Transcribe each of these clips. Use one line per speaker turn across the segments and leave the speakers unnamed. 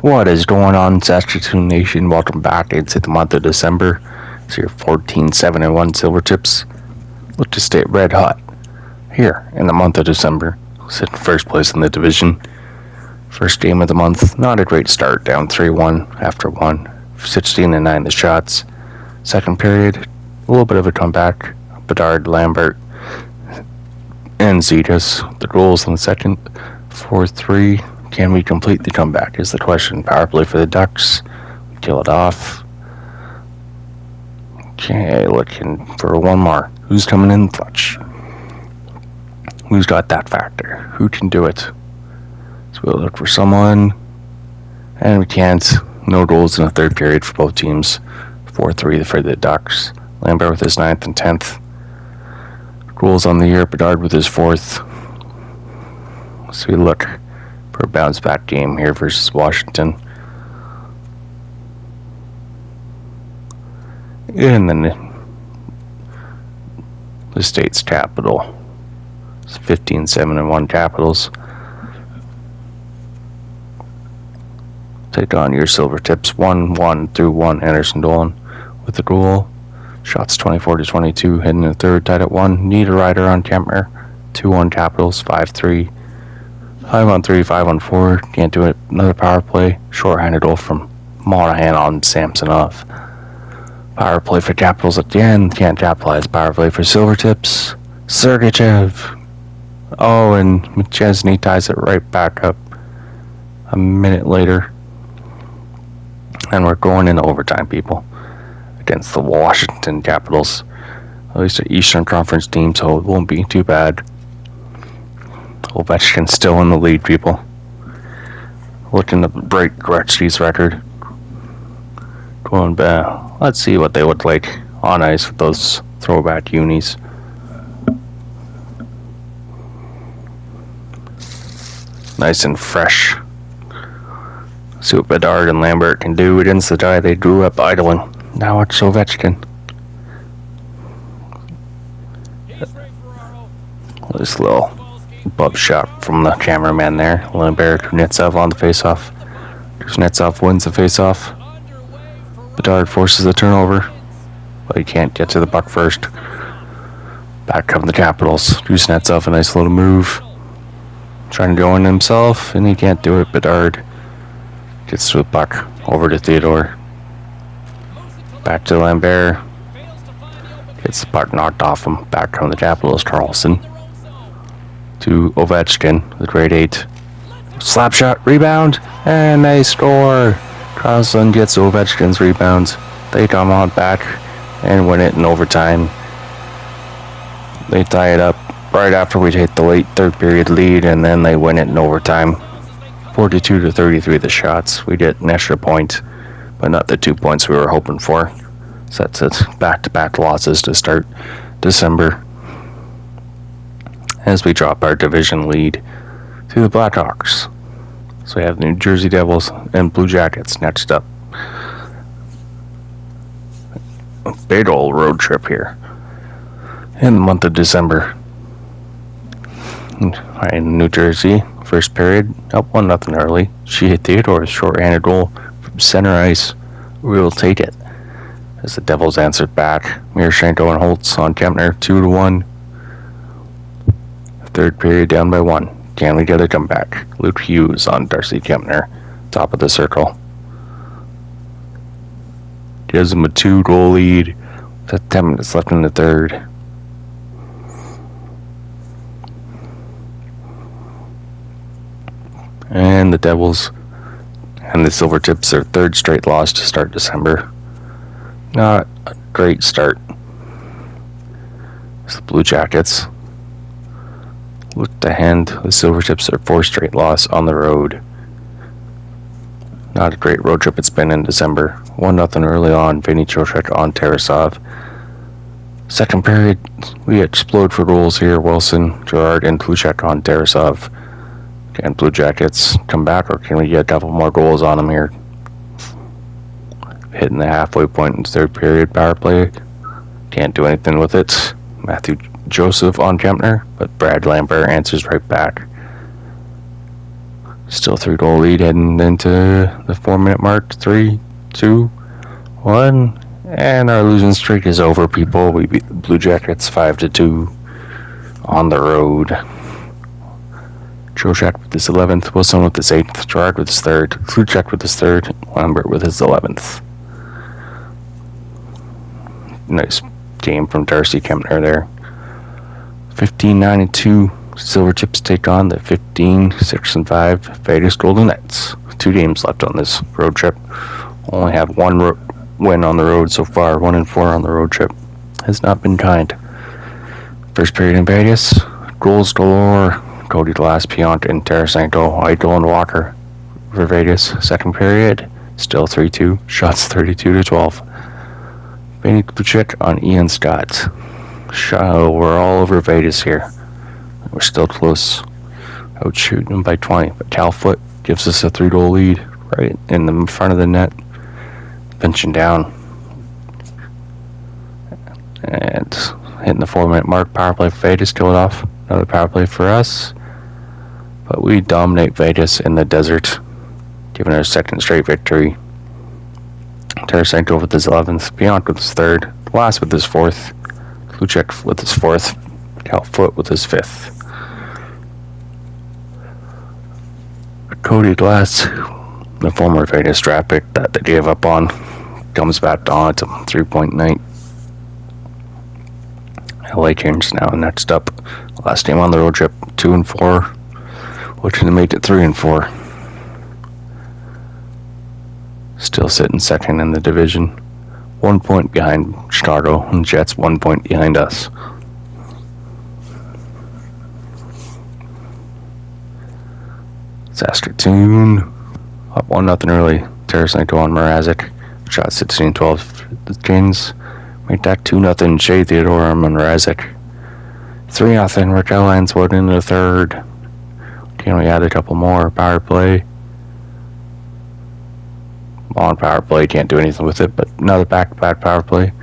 What is going on, Saskatoon Nation? Welcome back into the month of December. It's your 14-7-1 Silvertips. Look to stay red hot here in the month of December. Sit in first place in the division. First game of the month, not a great start, down 3-1 after 16-9 the shots. Second period, a little bit of a comeback. Bedard, Lambert, and Zetas, the goals in the second. 4-3. Can we complete the comeback is the question. Power play for the Ducks. We kill it off. Okay, looking for one more. Who's coming in clutch? Who's got that factor? Who can do it? So we'll look for someone. And we can't. No goals in the third period for both teams. 4-3 for the Ducks. Lambert with his 9th and 10th. Goals on the year. Bedard with his 4th. So we look for a bounce back game here versus Washington. And then the state's capital. It's 15-7-1 Capitals. Take on your Silvertips. 1-1 through 1 Anderson Dolan with the goal. Shots 24-22. Heading in the third, tied at 1. Need a rider on Kempner. 2-1 Capitals. 5-3. 5-on-3, 5-on-4. Can't do it. Another power play. Short-handed goal from Monahan on Samsonov. Power play for Capitals at the end. Can't capitalize. Power play for Silvertips. Sergachev. Oh, and McChesney ties it right back up a minute later. And we're going into overtime, people. Against the Washington Capitals. At least an Eastern Conference team, so it won't be too bad. Ovechkin still in the lead, people. Looking to break Gretzky's record. Going back. Let's see what they look like on ice with those throwback unis. Nice and fresh. See what Bedard and Lambert can do against the guy they grew up idling. Now it's Ovechkin. This little bub shot from the cameraman there. Lambert, Kuznetsov on the faceoff. Kuznetsov wins the faceoff. Bedard forces the turnover, but he can't get to the puck first. Back come the Capitals. Kuznetsov, a nice little move. Trying to go in himself, and he can't do it. Bedard gets to the puck. Over to Theodore. Back to Lambert. Gets the puck knocked off him. Back come the Capitals. Carlson. To Ovechkin, the grade 8. Slap shot, rebound, and they score. Carlson gets Ovechkin's rebounds. They come on back and win it in overtime. They tie it up right after we take the late third period lead, and then they win it in overtime. 42-33 the shots. We get an extra point, but not the 2 points we were hoping for. So that's it. Back-to-back losses to start December. As we drop our division lead to the Blackhawks. So we have the New Jersey Devils and Blue Jackets next up. A big old road trip here in the month of December. In New Jersey, first period, up 1-0 early. She hit Theodore's short-handed goal from center ice. We will take it. As the Devils answered back, Miroshchenko and Holtz on Kempner, 2-1. Third period down by 1. Can we get a comeback? Luke Hughes on Darcy Kempner, top of the circle. Gives him a 2-goal lead with 10 minutes left in the third. And the Devils and the Silvertips, their third straight loss to start December. Not a great start. It's the Blue Jackets. Look to hand the Silvertips their 4th straight loss on the road. Not a great road trip it's been in December. 1-0 early on. Vinny Trocheck on Tarasov. Second period, we explode for goals here. Wilson, Gerard, and Kluchek on Tarasov. Can Blue Jackets come back, or can we get a couple more goals on them here? Hitting the halfway point in the third period. Power play. Can't do anything with it. Matthew Joseph on Kempner, but Brad Lambert answers right back. Still 3-goal lead heading into the 4-minute mark. 3, 2, 1. And our losing streak is over, people. We beat the Blue Jackets 5-2 on the road. Trocheck with his 11th, Wilson with his 8th, Gerard with his 3rd, Kluchek with his 3rd, Lambert with his 11th. Nice game from Darcy Kempner there. 15-9-2. Silvertips take on the 15-6-5 Vegas Golden Knights. 2 games left on this road trip. Only have 1 win on the road so far. 1-4 on the road trip. Has not been kind. First period in Vegas. Goals galore. Cody Glass, Piant, and Tarasenko, Eichel, and Walker for Vegas. Second period. Still 3-2. Shots 32-12. Benny Kuchek on Ian Scott. We're all over Vegas here. We're still close. Outshooting them by 20. But Cal Foote gives us a 3-goal lead right in the front of the net. Pinching down. And hitting the 4-minute mark. Power play for Vegas. Kill it off. Another power play for us. But we dominate Vegas in the desert. Giving our 2nd straight victory. Tarasenko with his 11th. Piant with his 3rd. Glass with his 4th. Kluchek with his 4th. Cal Foote with his 5th. Cody Glass, the former Vegas draft pick that they gave up on, comes back on to 3-point night. LA Kings now next up. Last game on the road trip, 2-4, which they made it 3-4. Still sitting second in the division. 1 point behind Chicago, and Jets 1 point behind us. Saskatoon up 1-0 early. Tarasenko on Mrazek. Shot 16-12. The Kings make that 2-0. Shea Theodore on Mrazek. 3-0. Raquel Lanswood in the 3rd. Can we add a couple more? Power play. On power play, can't do anything with it, but another back-to-back power play.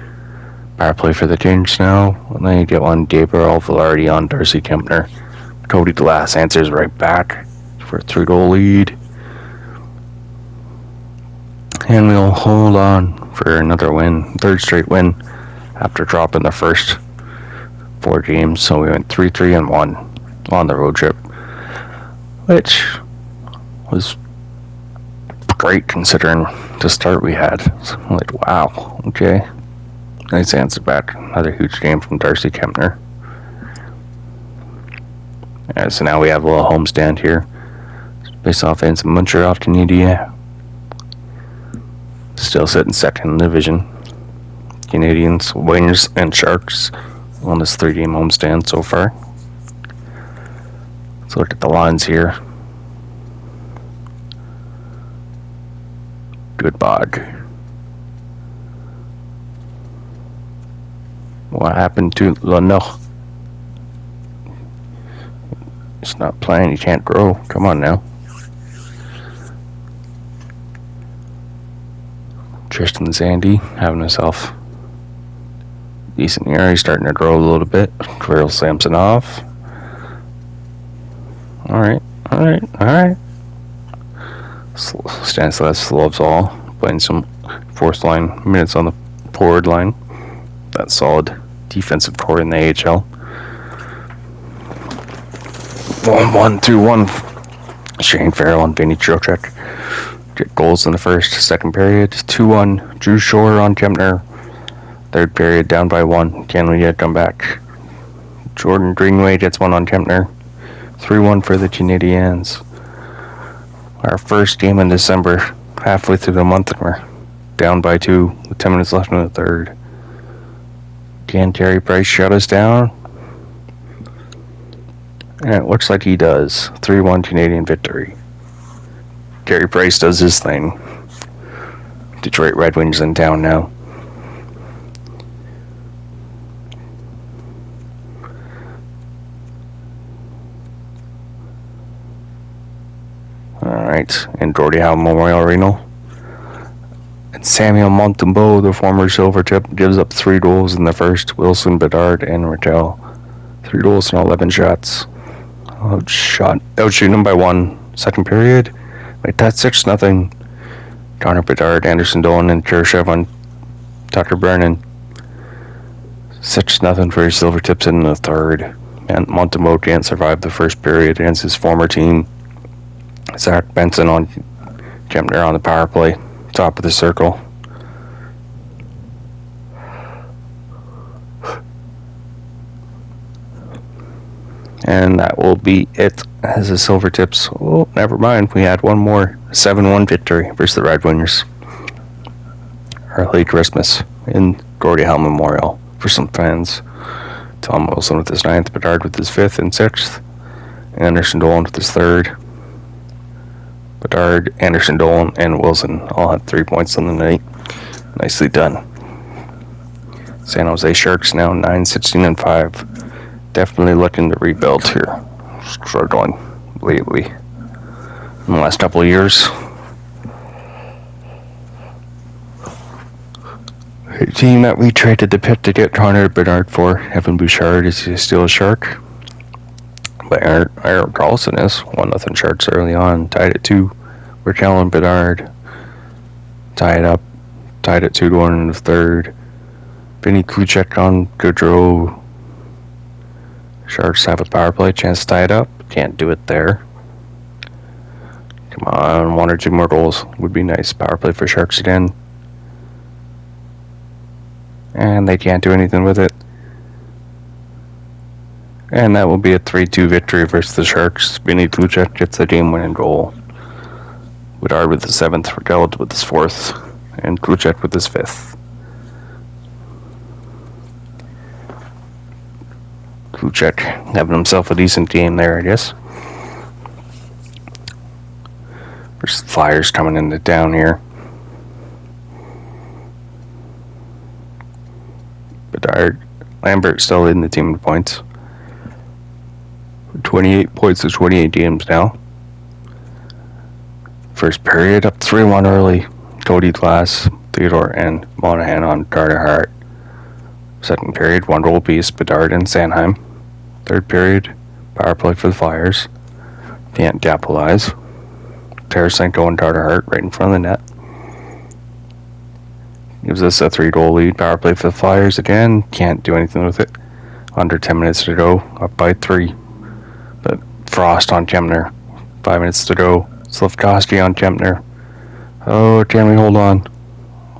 Power play for the Kings now. And then you get one Gabriel Velarde on Darcy Kempner. Cody Glass answers right back for a 3-goal lead. And we'll hold on for another win. 3rd straight win after dropping the first 4 games. So we went 3-1 on the road trip, which was great considering the start we had. So I'm like, wow, okay. Nice answer back. Another huge game from Darcy Kempner. So now we have a little homestand here. Face off against Montreal Canadiens. Still sitting second in the division. Canadians, Wings, and Sharks on this 3-game homestand so far. Let's look at the lines here. Goodbye. What happened to Leno? It's not playing, you can't grow. Come on now. Tristan Zandy having himself decent year. He's starting to grow a little bit. Kirill Samsonov. Alright. Stanislas Slovzal playing some 4th line minutes on the forward line. That's solid defensive core in the AHL. 1-1-2-1. Shane Farrell and Vinny Trocheck get goals in the first, second period. 2-1. Drew Shore on Kempner. Third period down by 1. Can we get come back? Jordan Greenway gets one on Kempner. 3-1 for the Canadiens. Our first game in December, halfway through the month, and we're down by 2 with 10 minutes left in the third. Can Carey Price shut us down? And it looks like he does. 3-1 Canadian victory. Carey Price does his thing. Detroit Red Wings in town now. Alright, in Gordie Howe Memorial Arena. And Samuel Montembeau, the former Silvertip, gives up 3 goals in the first. Wilson, Bedard, and Raquel. 3 goals and 11 shots. Outshooting him by 1. Second period, made that 6-0. Connor Bedard, Anderson Dolan, and Khrushchev on Tucker Brennan. 6-0 for Silvertips in the third. And Montembeault can't survive the first period against his former team. Zach Benson on Kempner on the power play, top of the circle. And that will be it as the Silvertips. Oh, never mind. We had one more 7-1 victory versus the Red Wingers. Early Christmas in Gordie Howe Memorial for some fans. Tom Wilson with his 9th, Bedard with his 5th and 6th, Anderson Dolan with his 3rd. Bedard, Anderson Dolan, and Wilson all had 3 points on the night. Nicely done. San Jose Sharks now 9-16-5. Definitely looking to rebuild here. Struggling lately in the last couple of years. A team that we traded the Pitt to get Connor Bedard for. Evan Bouchard is still a Shark. But Aaron Carlson is 1-0 Sharks early on. Tied at 2. Raquel and Bedard tied up. Tied at 2-1 in the third. Vinny Kluchek on Gaudreau. Sharks have a power play chance to tie it up. Can't do it there. Come on, 1 or 2 more goals would be nice. Power play for Sharks again. And they can't do anything with it. And that will be a 3-2 victory versus the Sharks. Vinny Kluchek gets the game-winning goal. Bedard with his 7th, Raquel with his 4th, and Kluchek with his 5th. Kluchek having himself a decent game there, I guess. There's Flyers coming into town here. Bedard, Lambert still leading the team in points. 28 points to 28 games now. First period up 3-1 early. Cody Glass, Theodore, and Monahan on Carter Hart. Second period, 1 goal apiece, Bedard and Sanheim. Third period, power play for the Flyers. Can't capitalize. Tarasenko and Carter Hart right in front of the net. Gives us a 3-goal lead. Power play for the Flyers again. Can't do anything with it. Under 10 minutes to go. Up by 3. But Frost on Kempner. 5 minutes to go. Slafkovsky on Kempner. Oh, can we hold on?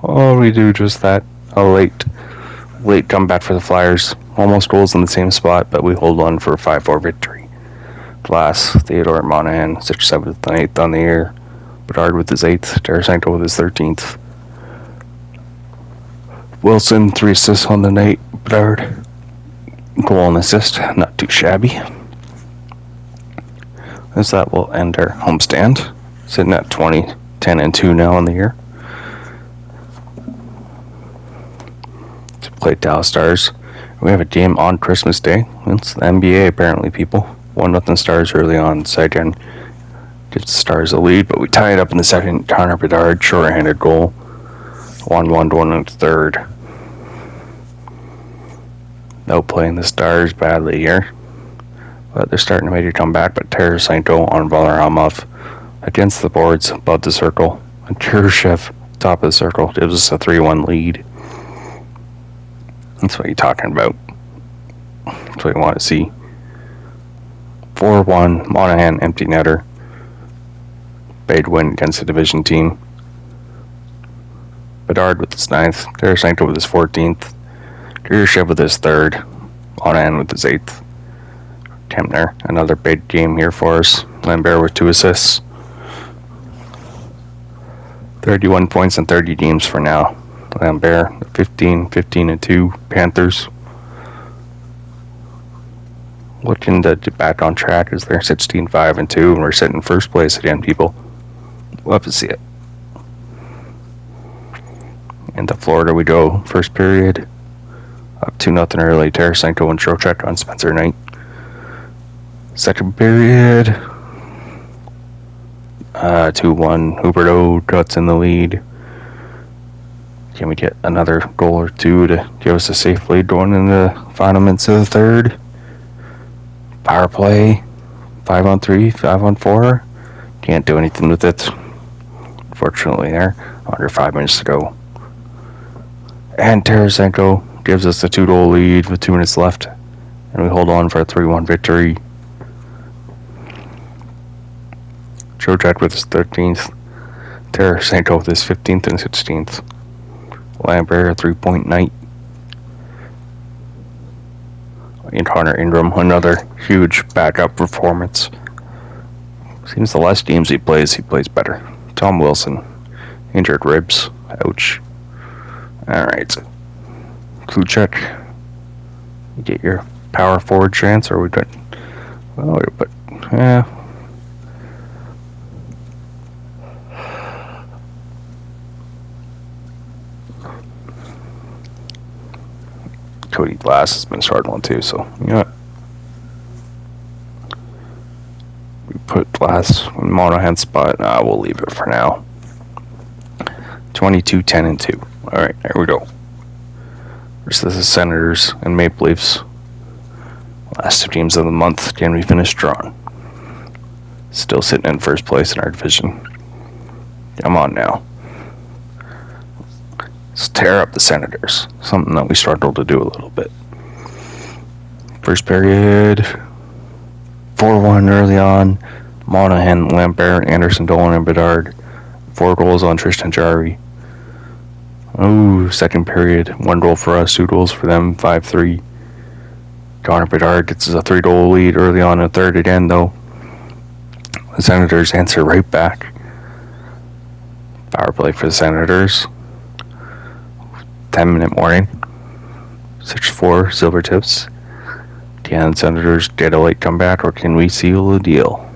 Oh, we do just that. A late comeback for the Flyers. Almost goals in the same spot, but we hold on for a 5-4 victory. Glass, Theodore, Monahan, 6th, 7th, and 8th on the air. Bedard with his 8th. Tarasenko with his 13th. Wilson, 3 assists on the night. Bedard, goal and assist. Not too shabby. As that will end our homestand. Sitting at 20, 10, and 2 now in the year. To play Dallas Stars. We have a game on Christmas Day. It's the NBA apparently, people. 1-0 Stars early on. Second gives the Stars a lead, but we tie it up in the second. Connor Bedard, short-handed goal. 1-1 in the third. Outplaying the Stars badly here. But they're starting to make a comeback, but Tarasenko on Varlamov against the boards, above the circle. And Khrushchev, top of the circle, gives us a 3-1 lead. That's what you're talking about. That's what you want to see. 4-1, Monahan, empty netter. Big win against the division team. Bedard with his 9th, Tarasenko with his 14th, Khrushchev with his 3rd, Monahan with his 8th. Kempner, another big game here for us. Lambert with 2 assists. 31 points in 30 games for now. Lambert, 15-2. Panthers looking to get back on track as they're 16-5-2, and we're sitting first place again, people. Love to see it. Into Florida we go. First period, up 2-0 early. Tarasenko and Trocheck on Spencer Knight. Second period, 2-1. Huberto cuts in the lead. Can we get another goal or two to give us a safe lead going in the final minutes of the third? Power play, 5-on-3, 5-on-4. Can't do anything with it. Unfortunately, there. Under 5 minutes to go. And Tarasenko gives us a 2-goal lead with 2 minutes left. And we hold on for a 3-1 victory. Trocheck with his 13th. Tarasenko with his 15th and 16th. Lambert, a 3-point night. And Connor Ingram, another huge backup performance. Seems the less games he plays better. Tom Wilson, injured ribs. Ouch. Alright. Kluchek, you get your power forward chance, or we got. Well, but yeah. Cody Glass has been struggling too, so you know what? We put Glass in Monahan's spot. We'll leave it for now. 22, 10, and 2. Alright, there we go. Versus the Senators and Maple Leafs. Last 2 games of the month. Can we finish drawn? Still sitting in first place in our division. Come on now. Let's tear up the Senators. Something that we struggled to do a little bit. First period. 4-1 early on. Monahan, Lambert, Anderson, Dolan, and Bedard. 4 goals on Tristan Jarry. Oh, second period. 1 goal for us, 2 goals for them. 5-3. Connor Bedard gets a 3-goal lead early on in the third again, though. The Senators answer right back. Power play for the Senators. 10-minute warning. 6-4 Silvertips. Can the Senators get a late comeback, or can we seal the deal?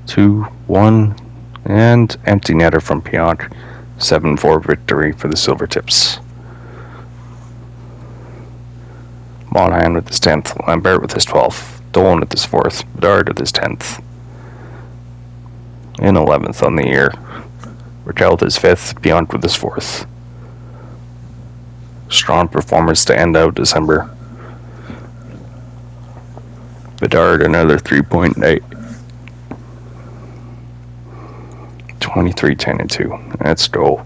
2-1 and empty netter from Pionk. 7-4 victory for the Silvertips. Monahan with his 10th. Lambert with his 12th. Dolan with his 4th. Bedard with his 10th. And 11th on the year. Raquel with his 5th. Pionk with his 4th. Strong performance to end out December. Bedard another 3-point night. 23, 10, and 2. Let's go.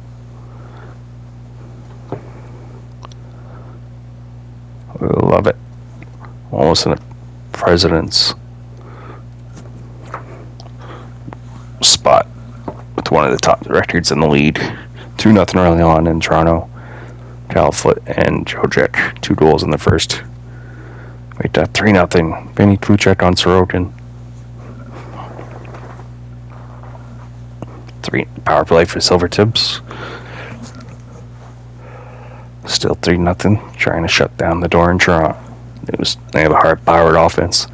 We love it. Almost in a president's spot with one of the top records in the league. 2-0 early on in Toronto. Calfoot and Trocheck, 2 goals in the first. Wait, 3-0. Vinny Kluchek on Sorokin. 3 power play for Silvertips. Still 3-0. Trying to shut down the door in Toronto. They have a hard-powered offense.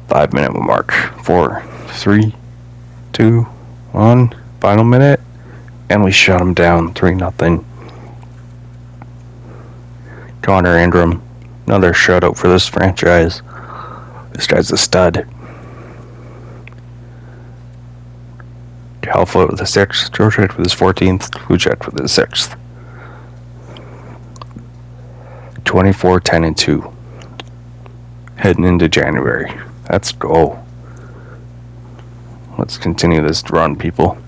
5-minute mark. 4, 3, 2, 1. Final minute. And we shut them down. 3-0. Connor Ingram. Another shutout for this franchise. This guy's a stud. Calfoot with the 6th, Trocheck with his 14th, Kluchek with his 6th. 24, 10, and 2. Heading into January. Let's go. Let's continue this run, people.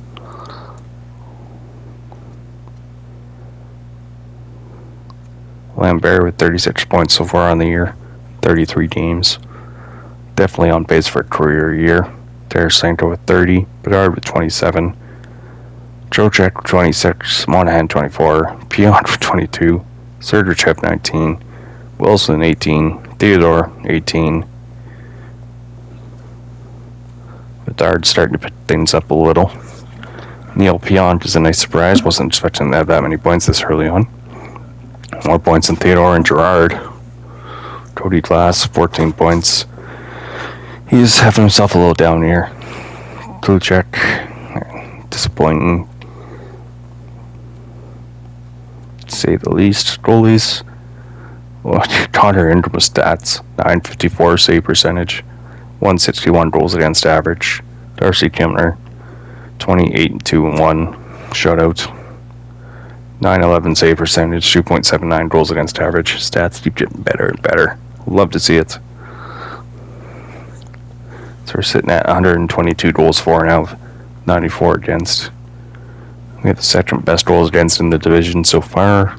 Lambert with 36 points so far on the year. 33 games. Definitely on pace for a career year. Tarasenko with 30, Bedard with 27, Trocheck with 26, Monahan 24, Pionk with 22, Sergachev 19, Wilson 18, Theodore 18. Bedard starting to put things up a little. Neil Pionk is a nice surprise. Wasn't expecting to have that many points this early on. More points than Theodore and Gerard. Cody Glass 14 points. He's having himself a little down here. Kluchek, disappointing, to say the least. Goalies, well, Connor Ingram's stats: 954 save percentage, 161 goals against average. Darcy Kimler, 28-2-1 shutout, 911 save percentage, 2.79 goals against average. Stats keep getting better and better. Love to see it. So we're sitting at 122 goals for now, 94 against. We have the second best goals against in the division so far.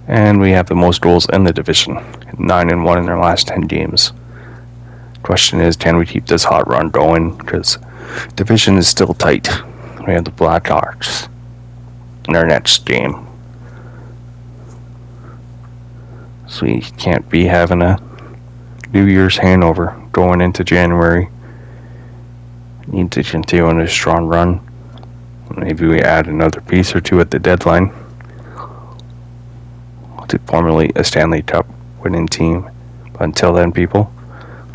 And we have the most goals in the division, 9-1 in their last 10 games. Question is, can we keep this hot run going? Because division is still tight. We have the Blackhawks in our next game. So we can't be having a New Year's hangover going into January. Need to continue on a strong run. Maybe we add another piece or two at the deadline to formulate a Stanley Cup winning team. But until then, people,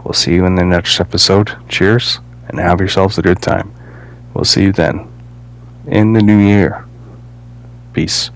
we'll see you in the next episode. Cheers, and have yourselves a good time. We'll see you then in the new year. Peace.